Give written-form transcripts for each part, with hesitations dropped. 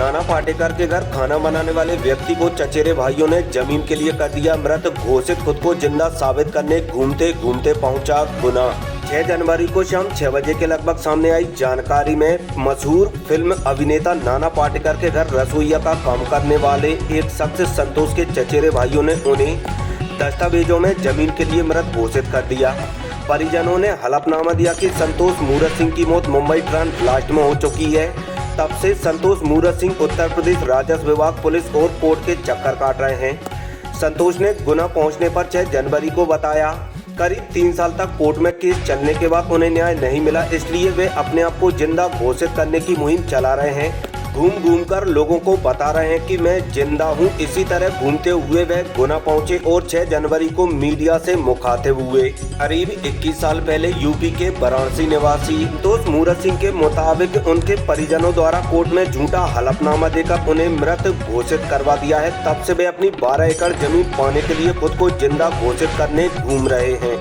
नाना पाटेकर के घर खाना बनाने वाले व्यक्ति को चचेरे भाइयों ने जमीन के लिए कर दिया मृत घोषित। खुद को जिंदा साबित करने घूमते घूमते पहुंचा गुना। 6 जनवरी को शाम 6 बजे के लगभग सामने आई जानकारी में मशहूर फिल्म अभिनेता नाना पाटेकर के घर रसोइया का काम करने वाले एक शख्स संतोष के चचेरे भाइयों ने उन्हें दस्तावेजों में जमीन के लिए मृत घोषित कर दिया। परिजनों ने हलफनामा दिया कि संतोष मूरत सिंह की मौत मुंबई ट्रेन ब्लास्ट में हो चुकी है। तब से संतोष मूरत सिंह उत्तर प्रदेश राजस्व विभाग, पुलिस और कोर्ट के चक्कर काट रहे हैं। संतोष ने गुना पहुंचने पर 6 जनवरी को बताया करीब 3 साल तक कोर्ट में केस चलने के बाद उन्हें न्याय नहीं मिला, इसलिए वे अपने आप को जिंदा घोषित करने की मुहिम चला रहे हैं। घूम घूम कर लोगों को बता रहे हैं कि मैं जिंदा हूं। इसी तरह घूमते हुए वह गुना पहुंचे और 6 जनवरी को मीडिया से मुखातिब हुए। करीब 21 साल पहले यूपी के वाराणसी निवासी संतोष मूरत सिंह के मुताबिक उनके परिजनों द्वारा कोर्ट में झूठा हलफनामा देकर उन्हें मृत घोषित करवा दिया है। तब से वे अपनी 12 एकड़ जमीन पाने के लिए खुद को जिंदा घोषित करने घूम रहे हैं।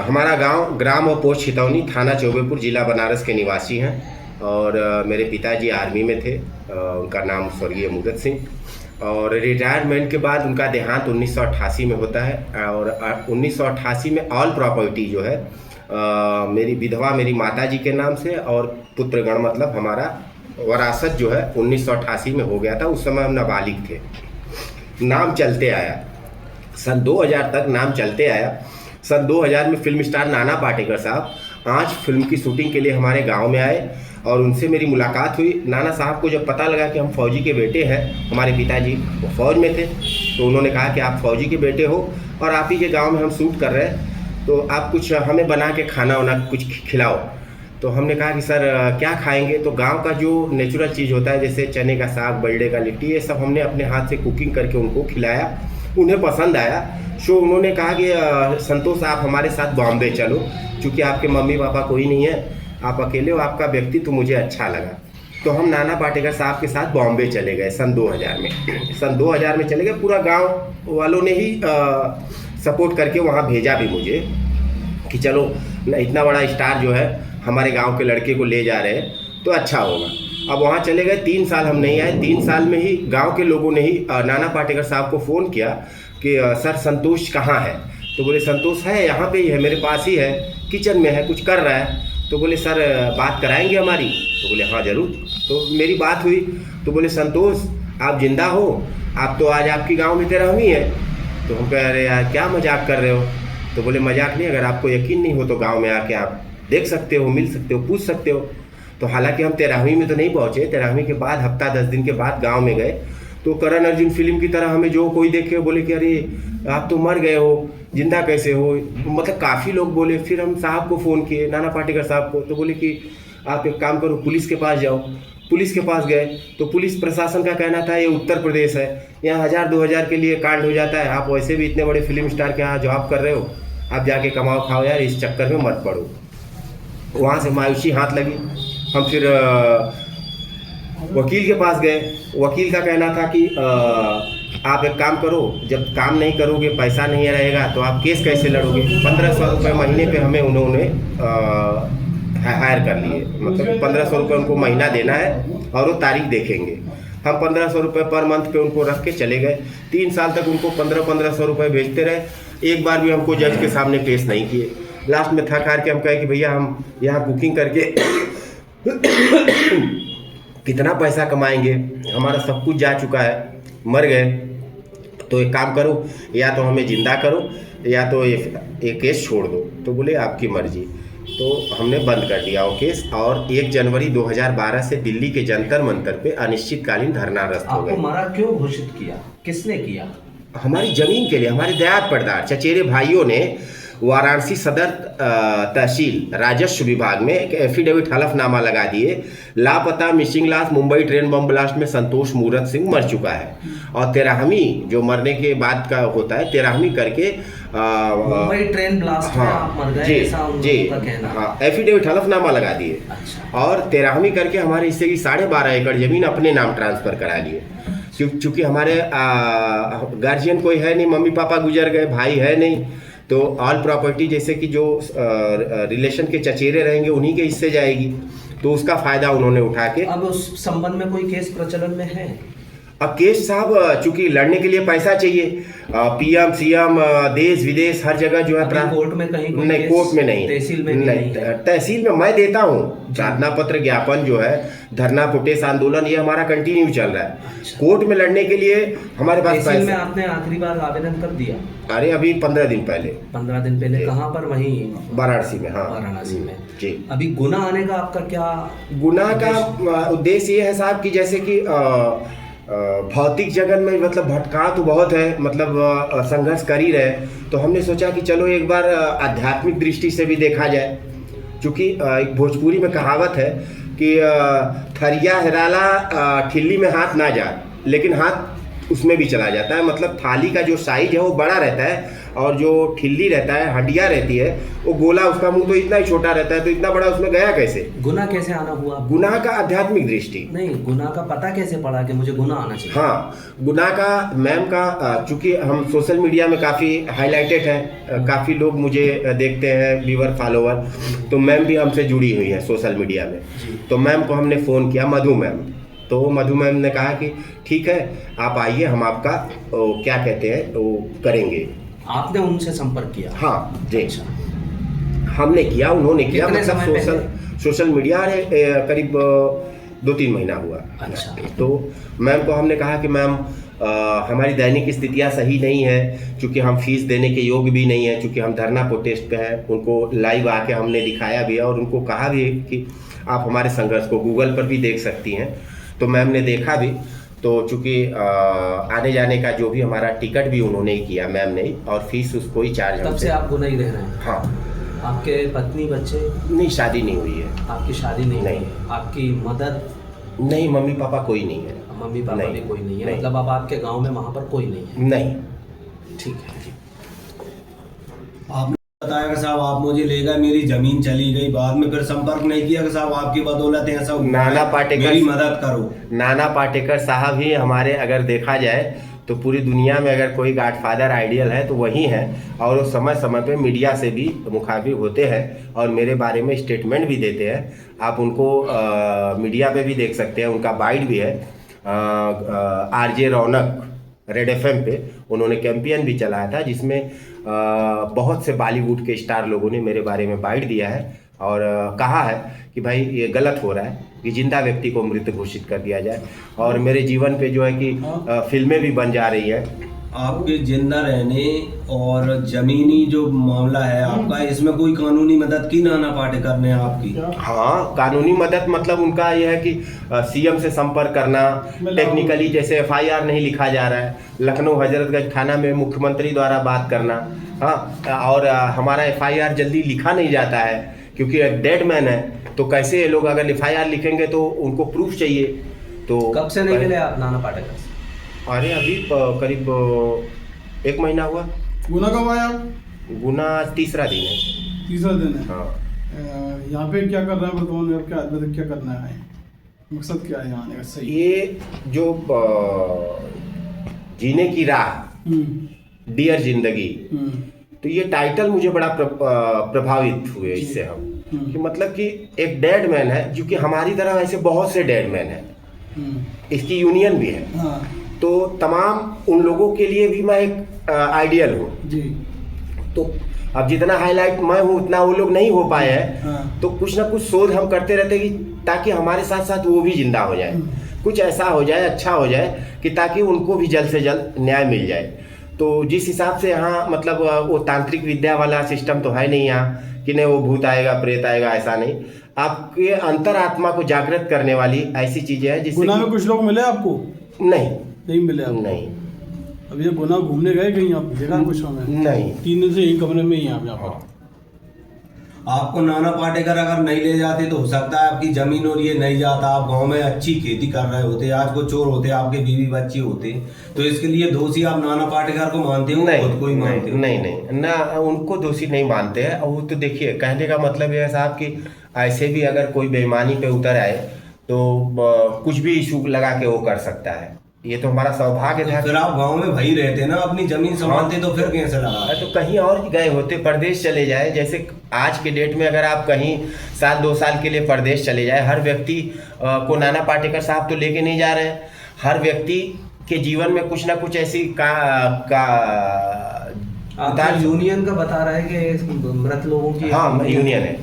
हमारा गांव ग्राम और पोस्ट छितौनी, थाना चौबेपुर, जिला बनारस के निवासी हैं और मेरे पिताजी आर्मी में थे। उनका नाम स्वर्गीय मूरत सिंह और रिटायरमेंट के बाद उनका देहांत 1988 में होता है। और 1988 में ऑल प्रॉपर्टी जो है मेरी विधवा मेरी माताजी के नाम से और पुत्रगण मतलब हमारा वरासत जो है 1988 में हो गया था। उस समय हम नाबालिग थे। नाम चलते आया, सन 2000 तक नाम चलते आया। सन 2000 में फिल्म स्टार नाना पाटेकर साहब 5 फिल्म की शूटिंग के लिए हमारे गांव में आए और उनसे मेरी मुलाकात हुई। नाना साहब को जब पता लगा कि हम फौजी के बेटे हैं, हमारे पिताजी वो फौज में थे, तो उन्होंने कहा कि आप फौजी के बेटे हो और आप ही के गांव में हम शूट कर रहे हैं, तो आप कुछ हमें बना के खाना वाना कुछ खिलाओ। तो हमने कहा कि सर क्या खाएंगे। तो गांव का जो नेचुरल चीज़ होता है जैसे चने का साग, बल्डे का लिट्टी, ये सब हमने अपने हाथ से कुकिंग करके उनको खिलाया। उन्हें पसंद आया। सो उन्होंने कहा कि संतोष आप हमारे साथ बॉम्बे चलो, चूँकि आपके मम्मी पापा कोई नहीं है, आप अकेले हो, आपका व्यक्तित्व मुझे अच्छा लगा। तो हम नाना पाटेकर साहब के साथ बॉम्बे चले गए सन 2000 में। सन 2000 में चले गए। पूरा गांव वालों ने ही सपोर्ट करके वहां भेजा भी मुझे कि चलो इतना बड़ा स्टार जो है हमारे गांव के लड़के को ले जा रहे हैं तो अच्छा होगा। अब वहां चले गए। 3 साल हम नहीं आए। 3 साल में ही गाँव के लोगों ने ही नाना पाटेकर साहब को फ़ोन किया कि सर संतोष कहाँ है। तो बोले संतोष है यहाँ पे ही है, मेरे पास ही है, किचन में है, कुछ कर रहा है। तो बोले सर बात कराएंगे हमारी। तो बोले हाँ ज़रूर। तो मेरी बात हुई तो बोले संतोष आप जिंदा हो, आप तो आज आपकी गांव में 13वीं है। तो हम कह रहे यार क्या मजाक कर रहे हो। तो बोले मजाक नहीं, अगर आपको यकीन नहीं हो तो गांव में आके आप देख सकते हो, मिल सकते हो, पूछ सकते हो। तो हालांकि हम 13वीं में तो नहीं पहुँचे। 13वीं के बाद हफ्ता 10 दिन के बाद गाँव में गए तो करण अर्जुन फिल्म की तरह हमें जो कोई देखे बोले कि अरे आप तो मर गए हो, जिंदा कैसे हो। मतलब काफ़ी लोग बोले। फिर हम साहब को फ़ोन किए, नाना पाटेकर साहब को, तो बोले कि आप एक काम करो, पुलिस के पास जाओ। पुलिस के पास गए तो पुलिस प्रशासन का कहना था ये उत्तर प्रदेश है, यहाँ 1000-2000 के लिए कांड हो जाता है, आप वैसे भी इतने बड़े फिल्म स्टार के यहाँ जॉब कर रहे हो, आप जाके कमाओ खाओ यार, इस चक्कर में मत पड़ो। वहाँ से मायूसी हाथ लगी। हम फिर वकील के पास गए। वकील का कहना था कि आप एक काम करो, जब काम नहीं करोगे, पैसा नहीं रहेगा तो आप केस कैसे लड़ोगे। 1500 रुपये महीने पे हमें उन्होंने हायर कर लिए। मतलब 1500 रुपये उनको महीना देना है और वो तारीख देखेंगे। हम 1500 रुपये पर मंथ पे उनको रख के चले गए। 3 साल तक उनको 1500 रुपये भेजते रहे। एक बार भी हमको जज के सामने पेश नहीं किए। लास्ट में थक हार के हम कहे कि भैया हम यहाँ कुकिंग करके कितना पैसा कमाएंगे, हमारा सब कुछ जा चुका है, मर गए। तो एक काम करो, या तो हमें ज़िंदा करो या तो ये केस छोड़ दो। तो बोले आपकी मर्जी। तो हमने बंद कर दिया वो केस और 1 जनवरी 2012 से दिल्ली के जंतर मंतर पे अनिश्चितकालीन धरनारस्त हो गए। आपको मरा क्यों घोषित किया, किसने किया? हमारी ज़मीन के लिए हमारे दयाद परदार चचेरे भाइयों ने वाराणसी सदर तहसील राजस्व विभाग में एक एफिडेविट हलफनामा लगा दिए। लापता मिसिंग लाश मुंबई ट्रेन बम ब्लास्ट में संतोष मूरत सिंह मर चुका है और 13वीं जो मरने के बाद का होता है 13वीं करके मुंबई ट्रेन ब्लास्ट में आप मर गए ऐसा उनका कहना। हाँ, एफिडेविट हलफनामा लगा दिए। अच्छा। और 13वीं करके हमारे हिस्से की 12.5 एकड़ जमीन अपने नाम ट्रांसफर करा लिए। चूँकि हमारे गार्जियन कोई है नहीं, मम्मी पापा गुजर गए, भाई है नहीं, तो ऑल प्रॉपर्टी जैसे कि जो रिलेशन के चचेरे रहेंगे उन्हीं के हिस्से जाएगी। तो उसका फ़ायदा उन्होंने उठा के अब उस संबंध में कोई केस प्रचलन में है? अब केस साहब चूंकि लड़ने के लिए पैसा चाहिए, पीएम सीएम देश विदेश हर जगह जो है कोर्ट में कहीं कोई नहीं, केस कोर्ट में नहीं, तहसील में नहीं है। तहसील में मैं देता हूँ प्रार्थना पत्र, ज्ञापन जो है, धरना प्रोटेस्ट आंदोलन, ये हमारा कंटिन्यू चल रहा है। अच्छा। कोर्ट में लड़ने के लिए हमारे पास तहसील में पैसा, आपने आखिरी बार आवेदन कब दिया? अरे अभी 15 दिन पहले। 15 दिन पहले कहाँ पर? वहीं वाराणसी में। हाँ, वाराणसी में जी। अभी गुना आने का आपका क्या? गुनाह का उद्देश्य ये है साहब कि जैसे कि भौतिक जगत में मतलब भटका तो बहुत है, मतलब संघर्ष कर ही रहे, तो हमने सोचा कि चलो एक बार आध्यात्मिक दृष्टि से भी देखा जाए। क्योंकि एक भोजपुरी में कहावत है कि थरिया हिराला ठिल्ली में हाथ ना जा, लेकिन हाथ उसमें भी चला जाता है। मतलब थाली का जो साइज है वो बड़ा रहता है और जो ठिल्ली रहता है, हड्डियाँ रहती है, वो गोला, उसका मुंह तो इतना ही छोटा रहता है, तो इतना बड़ा उसमें गया कैसे? गुनाह कैसे आना हुआ? गुनाह का आध्यात्मिक दृष्टि नहीं, गुनाह का पता कैसे पड़ा कि मुझे गुनाह आना चाहिए? हाँ, गुनाह का मैम का, चूंकि हम सोशल मीडिया में काफ़ी हाईलाइटेड हैं, काफ़ी लोग मुझे देखते हैं, व्यूअर फॉलोवर, तो मैम भी हमसे जुड़ी हुई है सोशल मीडिया में। तो मैम को हमने फ़ोन किया, मधु मैम, तो मधु मैम ने कहा कि ठीक है आप आइए, हम आपका क्या कहते हैं वो करेंगे। आपने उनसे संपर्क किया? हाँ जी, हमने किया, उन्होंने किया, मतलब सोशल मीडिया करीब 2-3 महीना हुआ। अच्छा। तो मैम को हमने कहा कि मैम हमारी दैनिक स्थितियाँ सही नहीं है, क्योंकि हम फीस देने के योग्य भी नहीं है, क्योंकि हम धरना प्रोटेस्ट पे हैं। उनको लाइव आके हमने दिखाया भी है और उनको कहा भी कि आप हमारे संघर्ष को गूगल पर भी देख सकती हैं। तो मैम ने देखा भी, तो चूँकि आने जाने का जो भी हमारा टिकट भी उन्होंने ही किया, मैम ने ही, और फीस उसको ही चार्ज। तब से आप गुनाह ही रह रहे हैं? हाँ। आपके पत्नी बच्चे? नहीं, शादी नहीं हुई है। आपकी शादी नहीं नहीं। हुई है? आपकी मदर? नहीं, मम्मी पापा कोई नहीं है। मम्मी पापा भी कोई नहीं है? मतलब अब आपके गांव में वहाँ पर कोई नहीं है? नहीं। ठीक है। आपने बताया कि साहब आप मुझे ले गए, मेरी जमीन चली गई, बाद में फिर संपर्क नहीं किया कि साहब आपकी बदौलत ऐसा हुआ, नाना पाटेकर, मेरी मदद करो। नाना पाटेकर साहब ही हमारे, अगर देखा जाए तो पूरी दुनिया में अगर कोई गॉडफादर आइडियल है तो वही है, और वो समय समय पे मीडिया से भी मुखातिब होते हैं और मेरे बारे में स्टेटमेंट भी देते हैं। आप उनको मीडिया पे भी देख सकते हैं, उनका बाइट भी है। आरजे रौनक रेड एफएम पे उन्होंने कैंपेन भी चलाया था, जिसमें बहुत से बॉलीवुड के स्टार लोगों ने मेरे बारे में बाइट दिया है और कहा है कि भाई ये गलत हो रहा है कि जिंदा व्यक्ति को मृत घोषित कर दिया जाए। और मेरे जीवन पे जो है कि फिल्में भी बन जा रही हैं। आपके जिंदा रहने और जमीनी जो मामला है आपका, इसमें कोई कानूनी मदद की नाना पाटेकर ने आपकी? हाँ, कानूनी मदद मतलब उनका यह है कि सीएम से संपर्क करना, टेक्निकली जैसे एफआईआर नहीं लिखा जा रहा है, लखनऊ हजरतगंज थाना में मुख्यमंत्री द्वारा बात करना। हाँ, और हमारा एफआईआर जल्दी लिखा नहीं जाता है क्योंकि एक डेड मैन है, तो कैसे ये लोग अगर एफआईआर लिखेंगे तो उनको प्रूफ चाहिए। तो कब से नहीं मिले आप नाना पाटेकर? अरे अभी करीब 1 महीना हुआ। गुना कब आया? गुना 3रा दिन है। 3रा दिन है। हाँ। यहाँ पे क्या कर रहा है वर्तमान में? क्या मतलब क्या करना है, मकसद क्या है यहाँ आने का? सही, ये जो जीने की राह, डियर जिंदगी, तो ये टाइटल मुझे बड़ा प्रभावित हुए इससे हम, कि मतलब कि एक डेड मैन है, जो कि हमारी तरह ऐसे बहुत से डेड मैन है, इसकी यूनियन भी है। हाँ। तो तमाम उन लोगों के लिए भी मैं एक आइडियल हूँ जी। तो अब जितना हाईलाइट मैं हूँ उतना वो लोग नहीं हो पाए हैं। हाँ। तो कुछ ना कुछ शोध हम करते रहते कि ताकि हमारे साथ साथ वो भी जिंदा हो जाए, कुछ ऐसा हो जाए, अच्छा हो जाए कि ताकि उनको भी जल्द से जल्द न्याय मिल जाए। तो जिस हिसाब से यहाँ मतलब वो तांत्रिक विद्या वाला सिस्टम तो है नहीं यहाँ कि नहीं वो भूत आएगा प्रेत आएगा, ऐसा नहीं। आपके अंतरात्मा को जागृत करने वाली ऐसी चीजें हैं जिससे गुना में कुछ लोग मिले आपको? नहीं मिले आपको? नहीं। अब ये गुना घूमने गए कहीं आप देखा कुछ हमें? नहीं। 3 दिन से यही कमरे में ही आप यहाँ पर। आपको नाना पाटेकर अगर नहीं ले जाते तो हो सकता है आपकी जमीन और ये नहीं जाता, आप गांव में अच्छी खेती कर रहे होते, आज को चोर होते, आपके बीवी बच्चे होते, तो इसके लिए दोषी आप नाना पाटेकर को मानते हो? खुद को ही मानते हो? नहीं ना, उनको दोषी नहीं मानते हैं। और वो तो देखिए, कहने का मतलब ये है साहब कि ऐसे भी अगर कोई बेईमानी पे उतर आए तो कुछ भी इशू लगा के वो कर सकता है, ये तो हमारा सौभाग्य था। फिर आप गांव में भाई रहते ना, अपनी जमीन संभालते, तो फिर कैसे लगा? तो कहीं और गए होते, परदेश चले जाए। जैसे आज के डेट में अगर आप कहीं 1-2 साल के लिए परदेश चले जाए, हर व्यक्ति को नाना पाटेकर साहब तो लेके नहीं जा रहे हैं। हर व्यक्ति के जीवन में कुछ ना कुछ ऐसी आपका यूनियन का बता रहा है कि मृत लोगों की? हाँ, यूनियन है।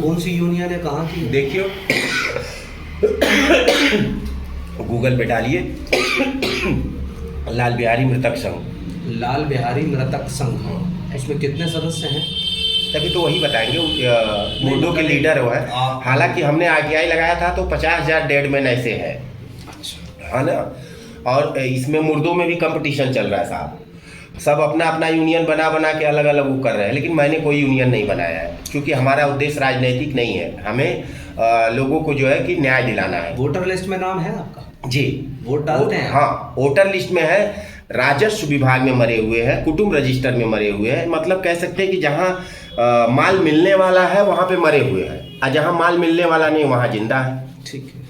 कौन सी यूनियन है, कहाँ की? देखियो गूगल पे डालिए लाल बिहारी मृतक संघ। लाल बिहारी मृतक संघ, उसमें कितने सदस्य हैं? तभी तो वही बताएंगे। मुर्दों के लीडर वो है। हालांकि हमने आरटीआई लगाया था तो 50,000 डेड मैन ऐसे है। अच्छा, है ना। और इसमें मुर्दों में भी कंपटीशन चल रहा है साहब। सब अपना अपना यूनियन बना के अलग अलग वो कर रहे हैं, लेकिन मैंने कोई यूनियन नहीं बनाया है, क्योंकि हमारा उद्देश्य राजनीतिक नहीं है। हमें लोगों को जो है कि न्याय दिलाना है। वोटर लिस्ट में नाम है आपका? जी, वोट डालते हैं? हाँ, वोटर लिस्ट में है, राजस्व विभाग में मरे हुए हैं, कुटुंब रजिस्टर में मरे हुए हैं। मतलब कह सकते हैं कि जहाँ माल मिलने वाला है वहाँ पे मरे हुए हैं, और जहाँ माल मिलने वाला नहीं वहाँ जिंदा है। ठीक है।